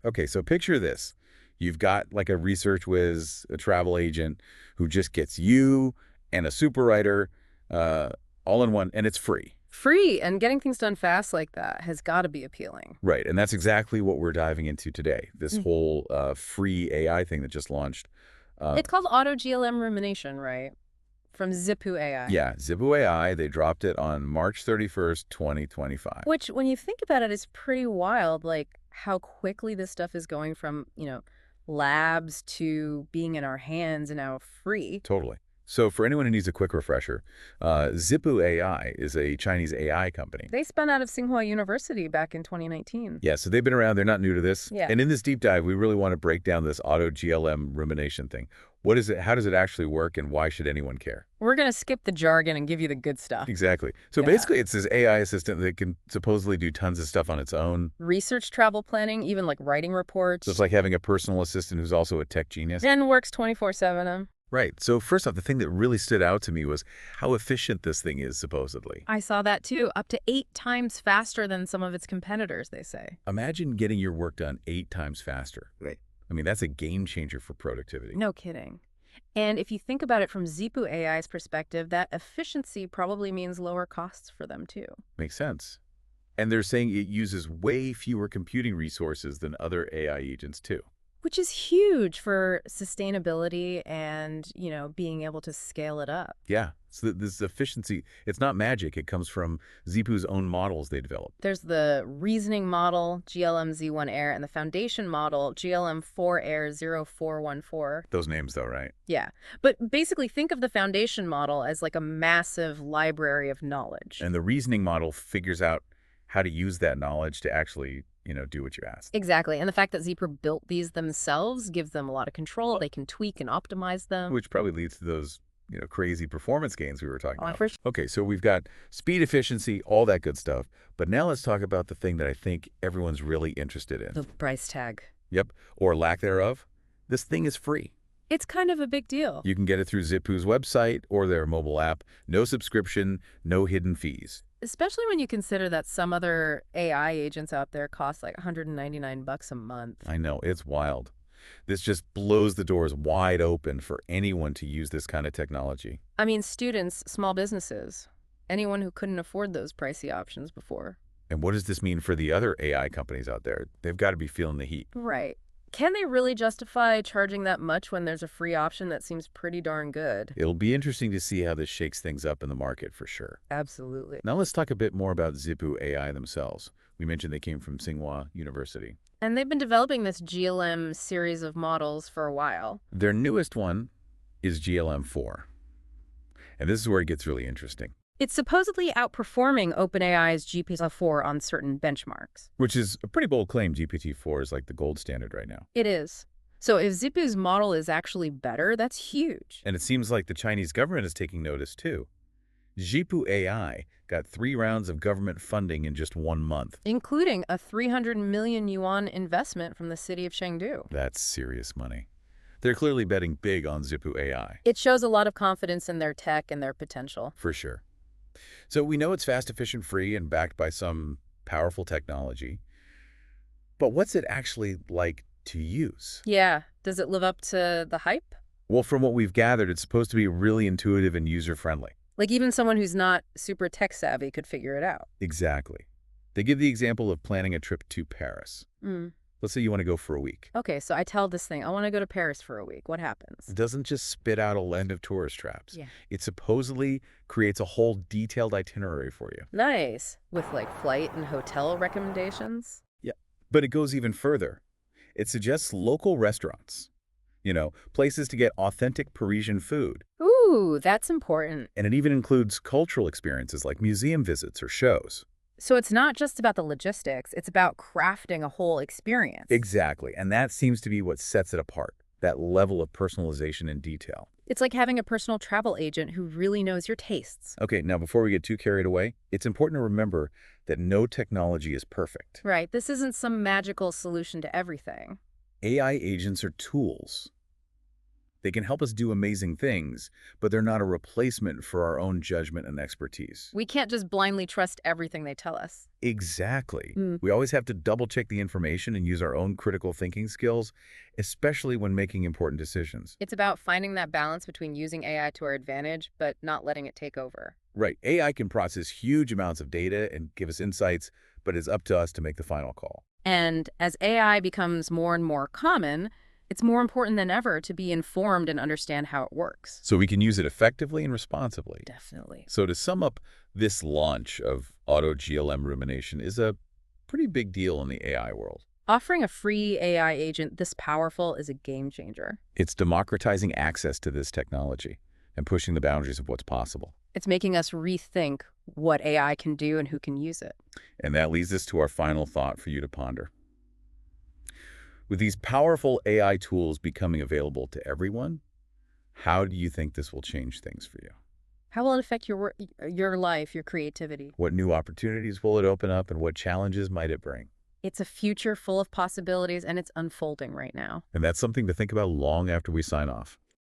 Okay, so picture this. You've got like a research whiz, a travel agent who just gets you and a super writer uh, all in one, and it's free. Free and getting things done fast like that has got to be appealing. Right, and that's exactly what we're diving into today, this Mm. whole free AI thing that just launched. Uh, It's called auto GLM rumination, right? From Zhipu AI. yeah, Zhipu AI, they dropped it on March 31st, 2025. Which, when you think about it, is pretty wild, like how quickly this stuff is going from, labs to being in our hands and now free. Totally. So for anyone who needs a quick refresher, Zhipu AI is a Chinese AI company. They spun out of Tsinghua University back in 2019. Yeah, so they've been around. They're not new to this. Yeah. And in this deep dive, we really want to break down this auto GLM rumination thing. What is it? How does it actually work, and why should anyone care? We're going to skip the jargon and give you the good stuff. Exactly. So Yeah. basically, it's this AI assistant that can supposedly do tons of stuff on its own. Research, travel planning, even like writing reports. So it's like having a personal assistant who's also a tech genius. And works 24/7. Right. So first off, the thing that really stood out to me was how efficient this thing is, supposedly. I saw that too, up to 8 times faster than some of its competitors, they say. Imagine getting your work done 8 times faster. Right. I mean, that's a game changer for productivity. No kidding. And if you think about it from Zhipu AI's perspective, that efficiency probably means lower costs for them too. Makes sense. And they're saying it uses way fewer computing resources than other AI agents, too. Which is huge for sustainability and, being able to scale it up. Yeah. So this efficiency, it's not magic. It comes from Zhipu's own models they developed. There's the reasoning model, GLM-Z1 Air, and the foundation model, GLM-4 Air 0414. Those names, though, right? Yeah. But basically, think of the foundation model as like a massive library of knowledge. And the reasoning model figures out how to use that knowledge to actually, do what you ask. Exactly. And the fact that Zebra built these themselves gives them a lot of control. They can tweak and optimize them. Which probably leads to those, crazy performance gains we were talking about. For sure. Okay, so we've got speed, efficiency, all that good stuff. But now let's talk about the thing that I think everyone's really interested in. The price tag. Yep, or lack thereof. This thing is free. It's kind of a big deal. You can get it through Zhipu's website or their mobile app. No subscription, no hidden fees. Especially when you consider that some other AI agents out there cost like $199 a month. I know, it's wild. This just blows the doors wide open for anyone to use this kind of technology. I mean, students, small businesses, anyone who couldn't afford those pricey options before. And what does this mean for the other AI companies out there? They've got to be feeling the heat. Right. Can they really justify charging that much when there's a free option that seems pretty darn good? It'll be interesting to see how this shakes things up in the market for sure. Absolutely. Now let's talk a bit more about Zhipu AI themselves. We mentioned they came from Tsinghua University. And they've been developing this GLM series of models for a while. Their newest one is GLM-4. And this is where it gets really interesting. It's supposedly outperforming OpenAI's GPT-4 on certain benchmarks. Which is a pretty bold claim. GPT-4 is like the gold standard right now. It is. So if Zhipu's model is actually better, that's huge. And it seems like the Chinese government is taking notice too. Zhipu AI got 3 rounds of government funding in just 1 month. Including a 300 million yuan investment from the city of Chengdu. That's serious money. They're clearly betting big on Zhipu AI. It shows a lot of confidence in their tech and their potential. For sure. So we know it's fast, efficient, free, and backed by some powerful technology. But what's it actually like to use? Yeah. Does it live up to the hype? Well, from what we've gathered, it's supposed to be really intuitive and user-friendly. Like even someone who's not super tech savvy could figure it out. Exactly. They give the example of planning a trip to Paris. Mm. Let's say you want to go for a week. Okay, so I tell this thing, I want to go to Paris for a week. What happens? It doesn't just spit out a land of tourist traps. Yeah. It supposedly creates a whole detailed itinerary for you. Nice. With like flight and hotel recommendations? Yeah. But it goes even further. It suggests local restaurants, places to get authentic Parisian food. Ooh, that's important. And it even includes cultural experiences like museum visits or shows. So it's not just about the logistics, it's about crafting a whole experience. Exactly. And that seems to be what sets it apart, that level of personalization and detail. It's like having a personal travel agent who really knows your tastes. Okay, now before we get too carried away, it's important to remember that no technology is perfect. Right, this isn't some magical solution to everything. AI agents are tools. They can help us do amazing things, but they're not a replacement for our own judgment and expertise. We can't just blindly trust everything they tell us. Exactly. Mm. We always have to double-check the information and use our own critical thinking skills, especially when making important decisions. It's about finding that balance between using AI to our advantage, but not letting it take over. Right. AI can process huge amounts of data and give us insights, but it's up to us to make the final call. And as AI becomes more and more common, it's more important than ever to be informed and understand how it works. So we can use it effectively and responsibly. Definitely. So to sum up, this launch of auto GLM rumination is a pretty big deal in the AI world. Offering a free AI agent this powerful is a game changer. It's democratizing access to this technology and pushing the boundaries of what's possible. It's making us rethink what AI can do and who can use it. And that leads us to our final thought for you to ponder. With these powerful AI tools becoming available to everyone, how do you think this will change things for you? How will it affect your life, your creativity? What new opportunities will it open up, and what challenges might it bring? It's a future full of possibilities, and it's unfolding right now. And that's something to think about long after we sign off.